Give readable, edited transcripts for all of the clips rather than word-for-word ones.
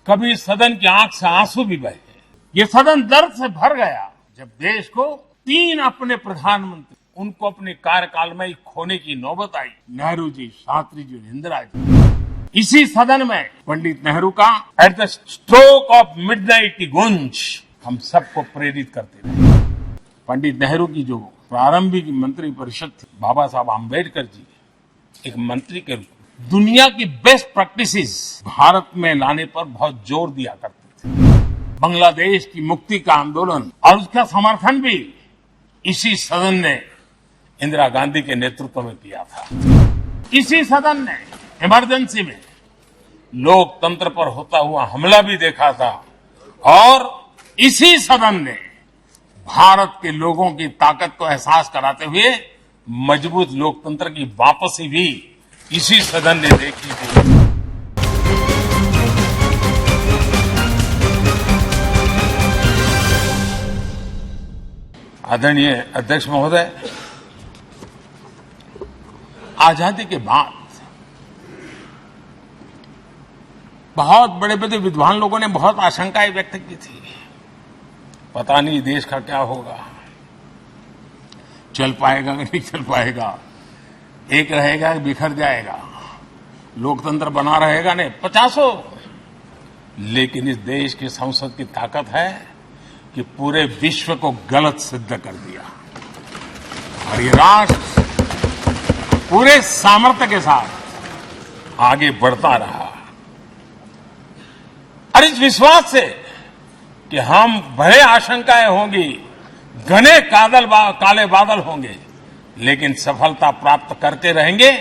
कभी सदन की आंख से आंसू भी बहे। ये सदन दर्द से भर गया जब देश को 3 अपने प्रधानमंत्री उनको अपने कार्यकाल में ही खोने की नौबत आई। नेहरू जी, शास्त्री जी, इंदिरा जी। इसी सदन में पंडित नेहरू का at the stroke of midnight की गूंज हम सबको प्रेरित करते रहे। पंडित नेहरू की जो प्रारंभिक मंत्री परिषद थी, बाबा साहब आम्बेडकर जी एक मंत्री के रूप में दुनिया की बेस्ट प्रैक्टिसेस भारत में लाने पर बहुत जोर दिया करते थे। बांग्लादेश की मुक्ति का आंदोलन और उसका समर्थन भी इसी सदन ने इंदिरा गांधी के नेतृत्व में किया था। इसी सदन ने इमरजेंसी में लोकतंत्र पर होता हुआ हमला भी देखा था और इसी सदन ने भारत के लोगों की ताकत को एहसास कराते हुए मजबूत लोकतंत्र की वापसी भी इसी सदन ने देखी थी। आदरणीय अध्यक्ष महोदय, आजादी के बाद बहुत बड़े बड़े विद्वान लोगों ने बहुत आशंकाएं व्यक्त की थी। पता नहीं देश का क्या होगा, चल पाएगा कि नहीं चल पाएगा, एक रहेगा कि बिखर जाएगा, लोकतंत्र बना रहेगा नहीं, 50। लेकिन इस देश की संसद की ताकत है कि पूरे विश्व को गलत सिद्ध कर दिया और ये राष्ट्र पूरे सामर्थ्य के साथ आगे बढ़ता रहा। और इस विश्वास से कि हम भले आशंकाएं होंगी, घने काले बादल होंगे, लेकिन सफलता प्राप्त करते रहेंगे।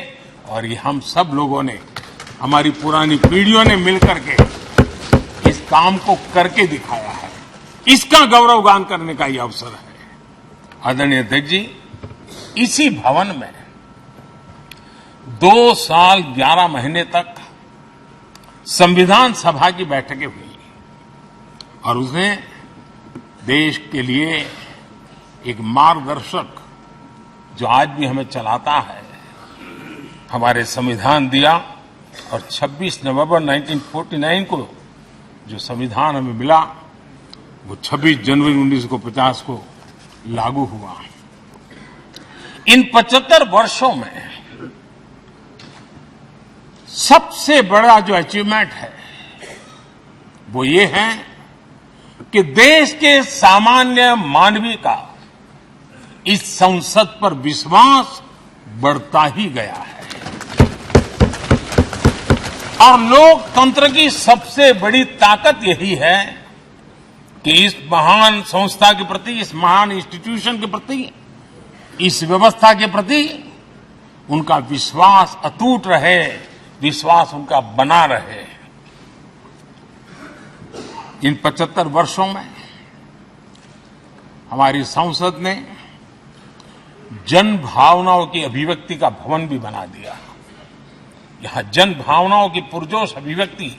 और ये हम सब लोगों ने, हमारी पुरानी पीढ़ियों ने मिलकर के इस काम को करके दिखाया है। इसका गौरवगान करने का ये अवसर है। आदरणीय अध्यक्ष जी, इसी भवन में 2 साल 11 महीने तक संविधान सभा की बैठकें हुई और उसने देश के लिए एक मार्गदर्शक जो आज भी हमें चलाता है, हमारे संविधान दिया। और 26 नवंबर 1949 को जो संविधान हमें मिला वो 26 जनवरी 1950 को लागू हुआ। इन 75 वर्षों में सबसे बड़ा जो अचीवमेंट है वो ये है कि देश के सामान्य मानवी का इस संसद पर विश्वास बढ़ता ही गया है। और लोकतंत्र की सबसे बड़ी ताकत यही है कि इस महान संस्था के प्रति, इस महान इंस्टीट्यूशन के प्रति, इस व्यवस्था के प्रति उनका विश्वास अटूट रहे, विश्वास उनका बना रहे। इन 75 वर्षों में हमारी संसद ने जन भावनाओं की अभिव्यक्ति का भवन भी बना दिया। यहां जन भावनाओं की पुरजोश अभिव्यक्ति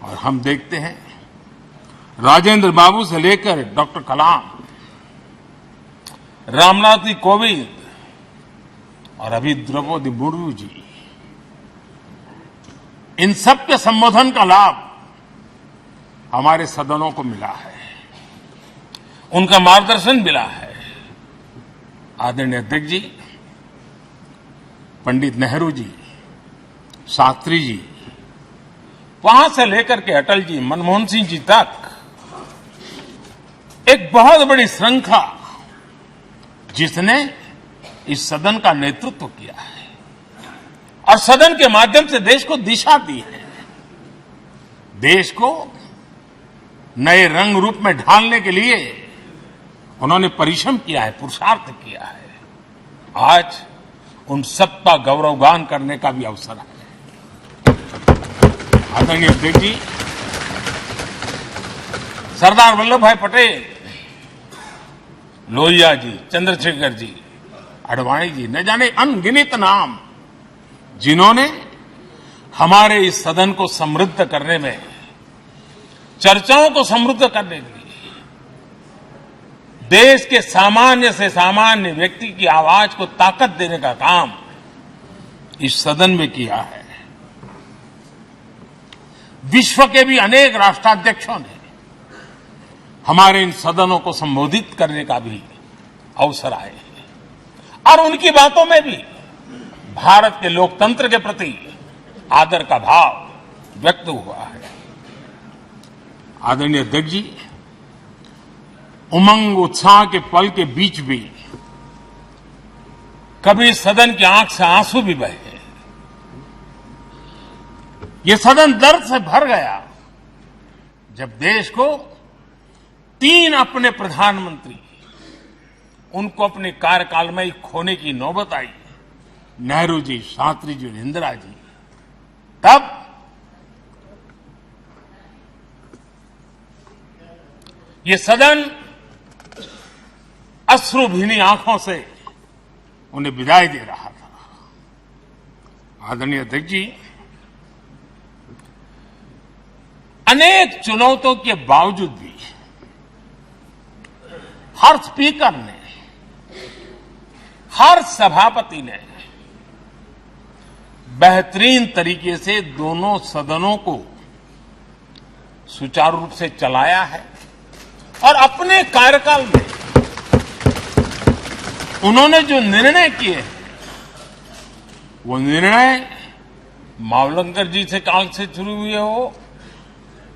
और हम देखते हैं राजेंद्र बाबू से लेकर डॉक्टर कलाम, रामनाथ कोविंद और अभी द्रौपदी मुर्मू जी, इन सब के संबोधन का लाभ हमारे सदनों को मिला है, उनका मार्गदर्शन मिला है। आदरणीय अध्यक्ष जी, पंडित नेहरू जी, शास्त्री जी, वहां से लेकर के अटल जी, मनमोहन सिंह जी तक एक बहुत बड़ी श्रृंखला जिसने इस सदन का नेतृत्व किया है और सदन के माध्यम से देश को दिशा दी है, देश को नए रंग रूप में ढालने के लिए उन्होंने परिश्रम किया है, पुरुषार्थ किया है। आज उन सबका गौरवगान करने का भी अवसर है। आदरणीय अध्यक्ष जी, सरदार वल्लभ भाई पटेल, लोहिया जी, चंद्रशेखर जी, आडवाणी जी, न जाने अनगिनत नाम जिन्होंने हमारे इस सदन को समृद्ध करने में, चर्चाओं को समृद्ध करने के लिए, देश के सामान्य से सामान्य व्यक्ति की आवाज को ताकत देने का काम इस सदन में किया है। विश्व के भी अनेक राष्ट्राध्यक्षों ने हमारे इन सदनों को संबोधित करने का भी अवसर आए हैं और उनकी बातों में भी भारत के लोकतंत्र के प्रति आदर का भाव व्यक्त हुआ है। आदरणीय अध्यक्ष जी, उमंग उत्साह के पल के बीच भी कभी सदन की आंख से आंसू भी बहे। ये सदन दर्द से भर गया जब देश को 3 अपने प्रधानमंत्री उनको अपने कार्यकाल में ही खोने की नौबत आई। नेहरू जी, शास्त्री जी और इंदिरा जी। तब ये सदन अश्रुभीनी आंखों से उन्हें विदाई दे रहा था। आदरणीय अध्यक्ष जी, अनेक चुनौतियों के बावजूद भी हर स्पीकर ने, हर सभापति ने बेहतरीन तरीके से दोनों सदनों को सुचारू रूप से चलाया है और अपने कार्यकाल में उन्होंने जो निर्णय किए वो निर्णय मावलंकर जी से काल से शुरू हुए हो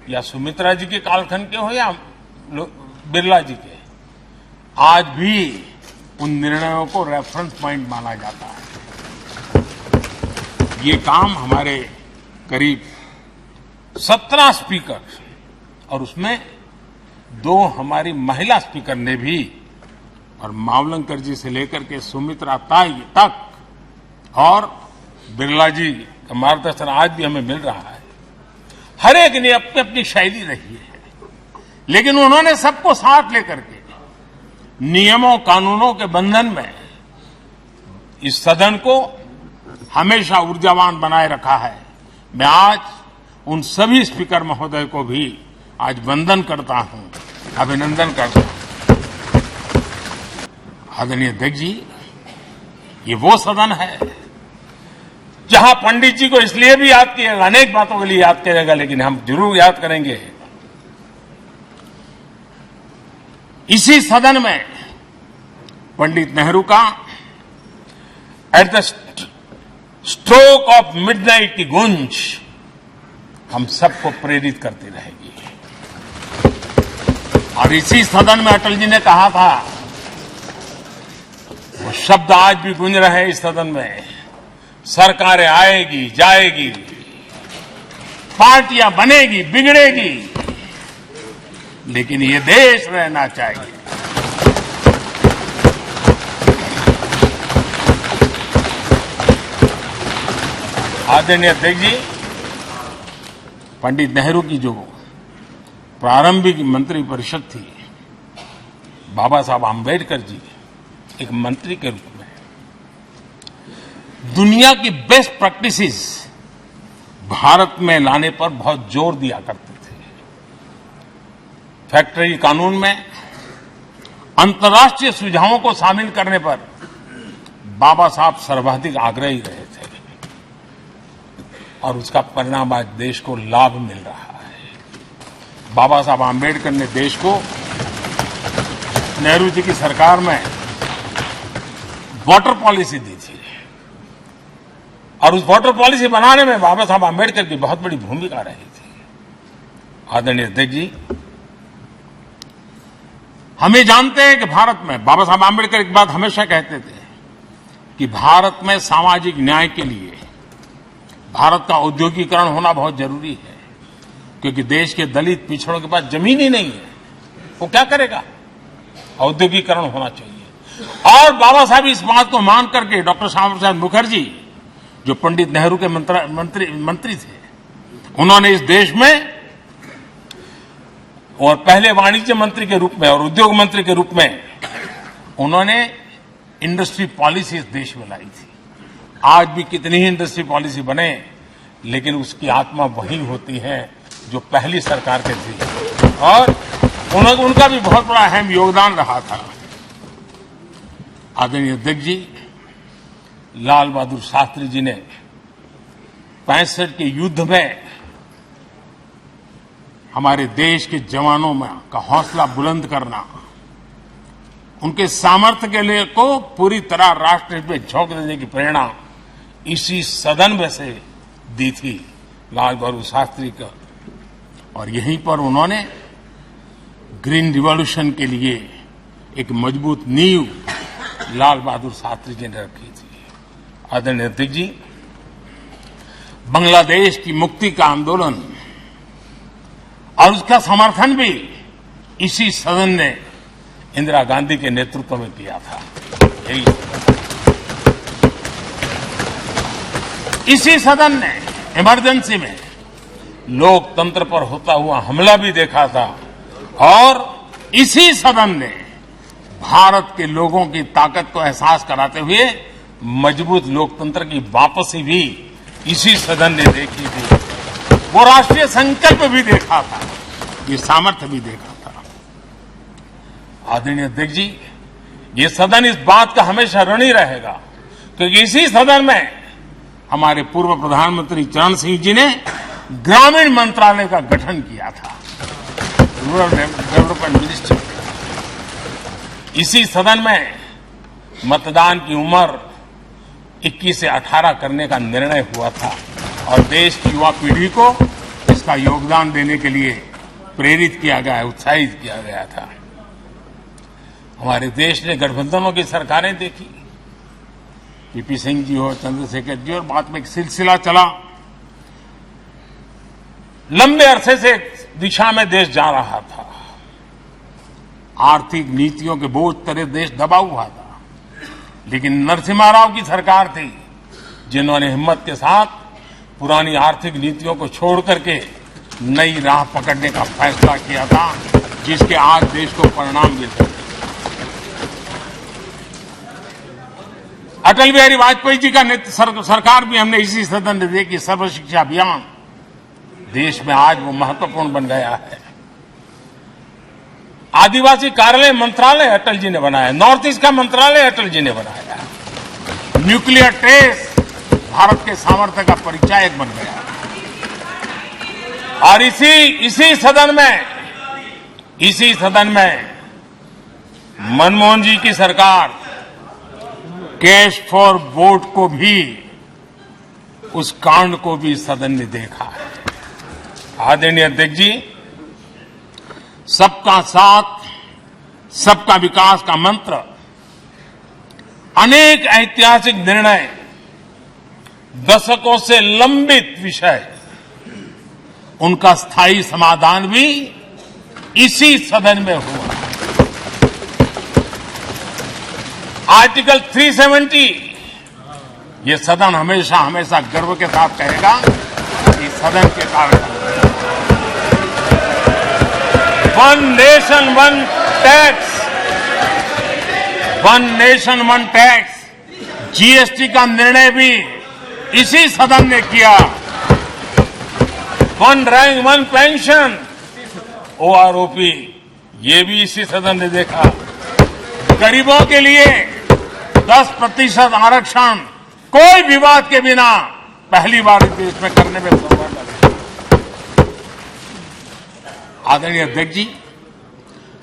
या सुमित्रा जी के कालखंड के हो या बिरला जी के, आज भी उन निर्णयों को रेफरेंस पॉइंट माना जाता है। ये काम हमारे करीब 17 स्पीकर और उसमें 2 हमारी महिला स्पीकर ने भी, और मावलंकर जी से लेकर के सुमित्रा ताई तक और बिरला जी का मार्गदर्शन आज भी हमें मिल रहा है। हर एक ने अपनी अपनी शैली रही है, लेकिन उन्होंने सबको साथ लेकर के नियमों कानूनों के बंधन में इस सदन को हमेशा ऊर्जावान बनाए रखा है। मैं आज उन सभी स्पीकर महोदय को भी आज वंदन करता हूं, अभिनंदन करता हूं। आदरणीय अध्यक्ष जी, ये वो सदन है जहां पंडित जी को इसलिए भी याद किएगा, अनेक बातों के लिए याद करेगा, लेकिन हम जरूर याद करेंगे इसी सदन में पंडित नेहरू का at the stroke of midnight की गूंज हम सबको प्रेरित करती रहेगी। और इसी सदन में अटल जी ने कहा था, वो शब्द आज भी गूंज रहे हैं इस सदन में, सरकारें आएगी जाएगी, पार्टियां बनेगी बिगड़ेगी, लेकिन ये देश रहना चाहिए। आदरणीय अध्यक्ष जी, पंडित नेहरू की जो प्रारंभिक मंत्रिपरिषद थी, बाबा साहब आम्बेडकर जी एक मंत्री के रूप में दुनिया की बेस्ट प्रैक्टिसेस भारत में लाने पर बहुत जोर दिया करते थे। फैक्ट्री कानून में अंतर्राष्ट्रीय सुझावों को शामिल करने पर बाबा साहब सर्वाधिक आग्रही रहे थे और उसका परिणाम आज देश को लाभ मिल रहा है। बाबा साहब आम्बेडकर ने देश को नेहरू जी की सरकार में वाटर पॉलिसी दी थी और उस वाटर पॉलिसी बनाने में बाबा साहब आम्बेडकर की बहुत बड़ी भूमिका रही थी। आदरणीय अध्यक्ष जी, हम ये जानते हैं कि भारत में बाबा साहब आम्बेडकर एक बात हमेशा कहते थे कि भारत में सामाजिक न्याय के लिए भारत का औद्योगिकरण होना बहुत जरूरी है, क्योंकि देश के दलित पिछड़ों के पास जमीन ही नहीं है, वो क्या करेगा? औद्योगिकरण होना चाहिए। और बाबा साहब इस बात को मान करके डॉक्टर श्यामा प्रसाद मुखर्जी, जो पंडित नेहरू के मंत्री थे, उन्होंने इस देश में और पहले वाणिज्य मंत्री के रूप में और उद्योग मंत्री के रूप में उन्होंने इंडस्ट्री पॉलिसी इस देश में लाई थी। आज भी कितनी ही इंडस्ट्री पॉलिसी बने, लेकिन उसकी आत्मा वही होती है जो पहली सरकार के थी, और उनका भी बहुत बड़ा अहम योगदान रहा था। आदरणीय अध्यक्ष जी, लाल बहादुर शास्त्री जी ने 65 के युद्ध में हमारे देश के जवानों में का हौसला बुलंद करना, उनके सामर्थ्य के लिए को पूरी तरह राष्ट्र हित में झोंक देने की प्रेरणा इसी सदन में से दी थी लाल बहादुर शास्त्री को। और यहीं पर उन्होंने ग्रीन रिवॉल्यूशन के लिए एक मजबूत नींव लाल बहादुर शास्त्री जी ने रखी थी। आदरणीय अध्यक्ष जी, बांग्लादेश की मुक्ति का आंदोलन और उसका समर्थन भी इसी सदन ने इंदिरा गांधी के नेतृत्व में किया था। इसी सदन ने इमरजेंसी में लोकतंत्र पर होता हुआ हमला भी देखा था और इसी सदन ने भारत के लोगों की ताकत को एहसास कराते हुए मजबूत लोकतंत्र की वापसी भी इसी सदन ने देखी थी। वो राष्ट्रीय संकल्प भी देखा था, ये सामर्थ्य भी देखा था। आदरणीय अध्यक्ष जी, ये सदन इस बात का हमेशा ऋणी रहेगा क्योंकि इसी सदन में हमारे पूर्व प्रधानमंत्री चरण सिंह जी ने ग्रामीण मंत्रालय का गठन किया था, रूरल डेवलपमेंट मिनिस्ट्री। इसी सदन में मतदान की उम्र 21 से 18 करने का निर्णय हुआ था और देश की युवा पीढ़ी को इसका योगदान देने के लिए प्रेरित किया गया, उत्साहित किया गया था। हमारे देश ने गठबंधनों की सरकारें देखी, पीपी सिंह जी हो, चंद्रशेखर जी, और बाद में एक सिलसिला चला। लंबे अरसे से दिशा में देश जा रहा था, आर्थिक नीतियों के बोझ तले देश दबा हुआ था, लेकिन नरसिम्हा राव की सरकार थी जिन्होंने हिम्मत के साथ पुरानी आर्थिक नीतियों को छोड़ करके नई राह पकड़ने का फैसला किया था, जिसके आज देश को परिणाम मिलते हैं। अटल बिहारी वाजपेयी जी का सरकार भी हमने इसी सदन में देखी। सर्व शिक्षा अभियान देश में आज वो महत्वपूर्ण बन गया है। आदिवासी कार्यालय मंत्रालय अटल जी ने बनाया, नॉर्थ ईस्ट का मंत्रालय अटल जी ने बनाया, न्यूक्लियर टेस्ट भारत के सामर्थ्य का परिचायक बन गया। और इसी सदन में मनमोहन जी की सरकार कैश फॉर वोट को भी, उस कांड को भी सदन ने देखा है। आदरणीय अध्यक्ष जी, सबका साथ सबका विकास का मंत्र, अनेक ऐतिहासिक निर्णय, दशकों से लंबित विषय, उनका स्थायी समाधान भी इसी सदन में हुआ। आर्टिकल 370, ये सदन हमेशा हमेशा गर्व के साथ कहेगा कि सदन के कारण one nation one tax, one nation one tax, GST का निर्णय भी इसी सदन ने किया। One rank one pension, OROP, ये भी इसी सदन ने देखा। गरीबों के लिए 10% आरक्षण कोई विवाद के बिना पहली बार इस देश में करने में सफल रहे। आदरणीय अध्यक्ष जी,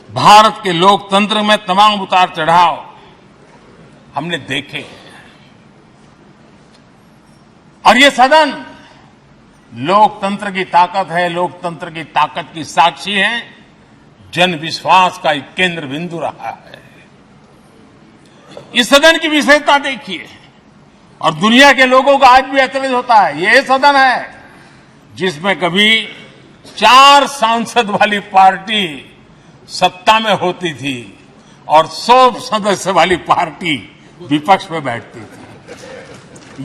भारत के लोकतंत्र में तमाम उतार चढ़ाव हमने देखे और ये सदन लोकतंत्र की ताकत है, लोकतंत्र की ताकत की साक्षी है, जन विश्वास का एक केंद्र बिंदु रहा है। इस सदन की विशेषता देखिए और दुनिया के लोगों का आज भी ऐतराज होता है। ये सदन है जिसमें कभी 4 सांसद वाली पार्टी सत्ता में होती थी और 100 सदस्य वाली पार्टी विपक्ष में बैठती थी।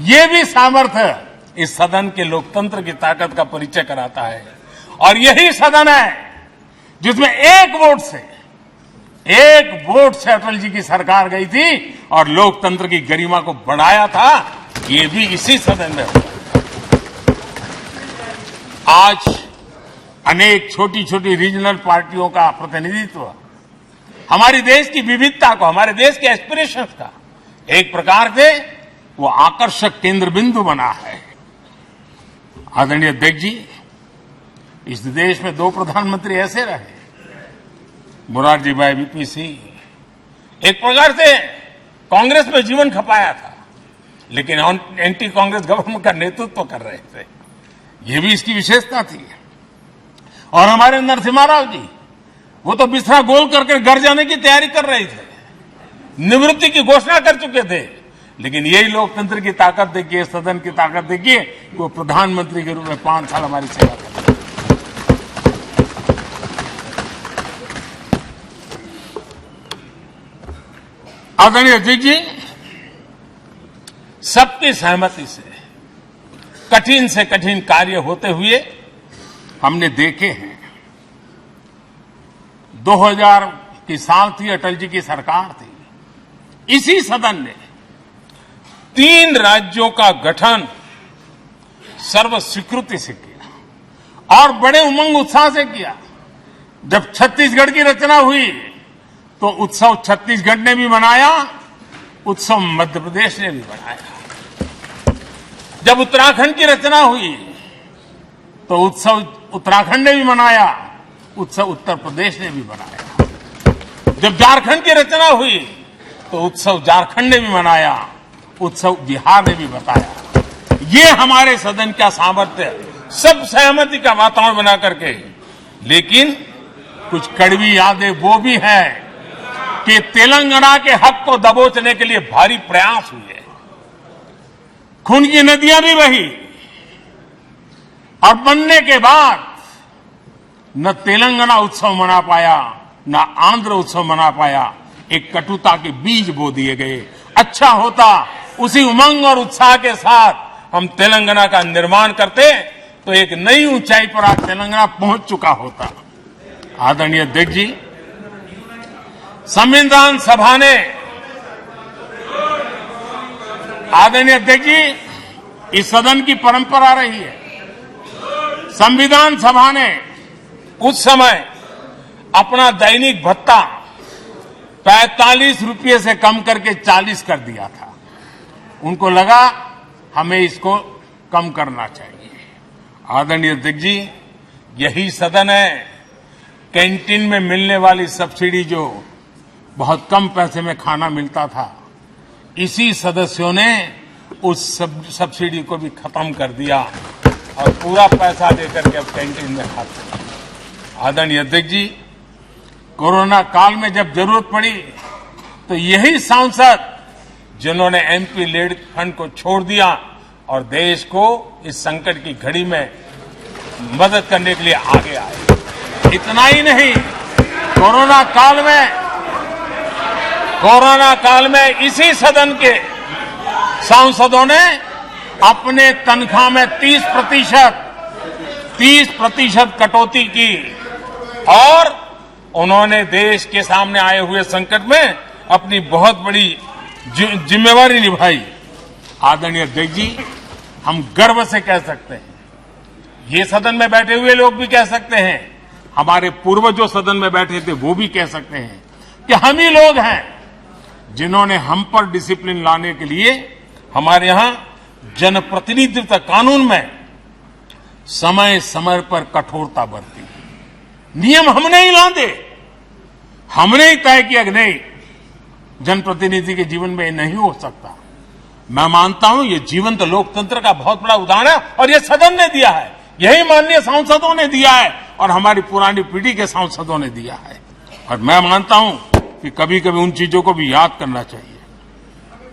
ये भी सामर्थ्य इस सदन के लोकतंत्र की ताकत का परिचय कराता है। और यही सदन है जिसमें एक वोट से अटल जी की सरकार गई थी और लोकतंत्र की गरिमा को बढ़ाया था। ये भी इसी सदन में हुआ। आज अनेक छोटी छोटी रीजनल पार्टियों का प्रतिनिधित्व हमारे देश की विविधता को, हमारे देश के एस्पिरेशंस का एक प्रकार से वो आकर्षक केंद्र बिंदु बना है। आदरणीय अध्यक्ष जी, इस देश में 2 प्रधानमंत्री ऐसे रहे, मोरारजी भाई, वीपी सिंह। एक प्रकार से कांग्रेस में जीवन खपाया था, लेकिन एंटी कांग्रेस गवर्नमेंट का नेतृत्व कर रहे थे। ये भी इसकी विशेषता थी। और हमारे नरसिम्हा राव जी, वो तो बिस्तरा गोल करके घर जाने की तैयारी कर रहे थे, निवृत्ति की घोषणा कर चुके थे। लेकिन यही लोकतंत्र की ताकत देखिए, सदन की ताकत देखिए, वो प्रधानमंत्री के रूप में 5 साल हमारी सेवा कर रहे। आदरणीय अध्यक्ष जी, सबकी सहमति से कठिन कार्य होते हुए हमने देखे हैं। 2000 की साल थी, अटल जी की सरकार थी। इसी सदन ने 3 राज्यों का गठन सर्व स्वीकृति से किया और बड़े उमंग उत्साह से किया। जब छत्तीसगढ़ की रचना हुई तो उत्सव छत्तीसगढ़ ने भी मनाया, उत्सव मध्य प्रदेश ने भी मनाया। जब उत्तराखंड की रचना हुई तो उत्सव उत्तराखंड ने भी मनाया, उत्सव उत्तर प्रदेश ने भी मनाया। जब झारखंड की रचना हुई तो उत्सव झारखंड ने भी मनाया, उत्सव बिहार ने भी बताया। ये हमारे सदन का सामर्थ्य, सब सहमति का वातावरण बना करके। लेकिन कुछ कड़वी यादें वो भी है कि तेलंगाना के हक को दबोचने के लिए भारी प्रयास हुए, खून की नदियां भी बही और बनने के बाद न तेलंगाना उत्सव मना पाया, न आंध्र उत्सव मना पाया। एक कटुता के बीज बो दिए गए। अच्छा होता उसी उमंग और उत्साह के साथ हम तेलंगाना का निर्माण करते तो एक नई ऊंचाई पर आज तेलंगाना पहुंच चुका होता। आदरणीय अध्यक्ष जी, संविधान सभा ने, आदरणीय अध्यक्ष जी, इस सदन की परंपरा रही है। संविधान सभा ने उस समय अपना दैनिक भत्ता 45 रुपये से कम करके 40 कर दिया था। उनको लगा हमें इसको कम करना चाहिए। आदरणीय अध्यक्ष जी, यही सदन है कैंटीन में मिलने वाली सब्सिडी, जो बहुत कम पैसे में खाना मिलता था, इसी सदस्यों ने उस सब्सिडी को भी खत्म कर दिया और पूरा पैसा लेकर के अब कैंटीन में खाते हैं। आदरणीय अध्यक्ष जी, कोरोना काल में जब जरूरत पड़ी तो यही सांसद जिन्होंने एमपी लेड फंड को छोड़ दिया और देश को इस संकट की घड़ी में मदद करने के लिए आगे आए। इतना ही नहीं, कोरोना काल में इसी सदन के सांसदों ने अपने तनख्वाह में 30% कटौती की और उन्होंने देश के सामने आए हुए संकट में अपनी बहुत बड़ी जिम्मेवारी निभाई। आदरणीय अध्यक्ष जी, हम गर्व से कह सकते हैं, ये सदन में बैठे हुए लोग भी कह सकते हैं, हमारे पूर्वज जो सदन में बैठे थे वो भी कह सकते हैं कि हम ही लोग हैं जिन्होंने हम पर डिसिप्लिन लाने के लिए हमारे यहां जनप्रतिनिधित्व कानून में समय समय पर कठोरता बरती। नियम हमने ही लादे, हमने ही तय किया कि नहीं, जनप्रतिनिधि के जीवन में ये नहीं हो सकता। मैं मानता हूं ये जीवंत लोकतंत्र का बहुत बड़ा उदाहरण है और ये सदन ने दिया है, यही माननीय सांसदों ने दिया है और हमारी पुरानी पीढ़ी के सांसदों ने दिया है। और मैं मानता हूं कि कभी कभी उन चीजों को भी याद करना चाहिए।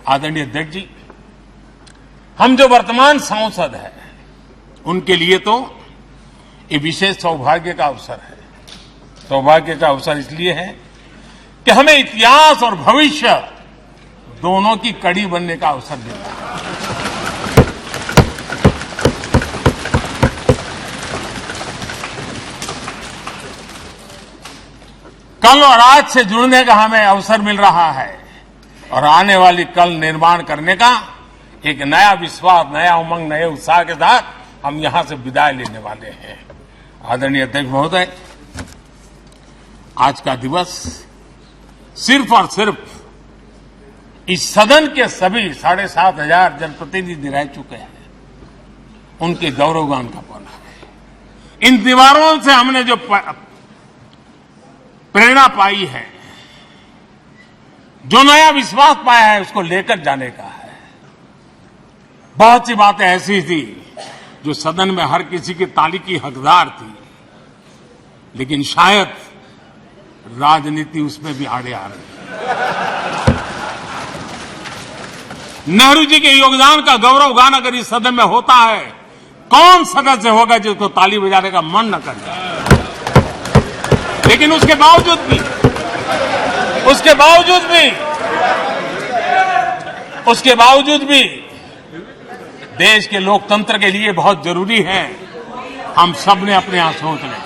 आदरणीय अध्यक्ष जी, हम जो वर्तमान सांसद हैं उनके लिए तो ये विशेष सौभाग्य का अवसर है। सौभाग्य का अवसर इसलिए है कि हमें इतिहास और भविष्य दोनों की कड़ी बनने का अवसर मिलता है। कल और आज से जुड़ने का हमें अवसर मिल रहा है और आने वाली कल निर्माण करने का एक नया विश्वास, नया उमंग, नए उत्साह के साथ हम यहां से विदाई लेने वाले हैं। आदरणीय अध्यक्ष महोदय, आज का दिवस सिर्फ और सिर्फ इस सदन के सभी 7,500 जनप्रतिनिधि रह चुके हैं उनके गौरवगान का पल है। इन दीवारों से हमने जो प्रेरणा पाई है, जो नया विश्वास पाया है, उसको लेकर जाने का है। बहुत सी बातें ऐसी थी जो सदन में हर किसी की ताली की हकदार थी, लेकिन शायद राजनीति उसमें भी आड़े आ रही है। नेहरू जी के योगदान का गौरव गान अगर इस सदन में होता है, कौन सदस्य होगा जिसको ताली बजाने का मन न कर जाए। लेकिन उसके बावजूद भी देश के लोकतंत्र के लिए बहुत जरूरी है हम सब ने अपने यहां सोच लें।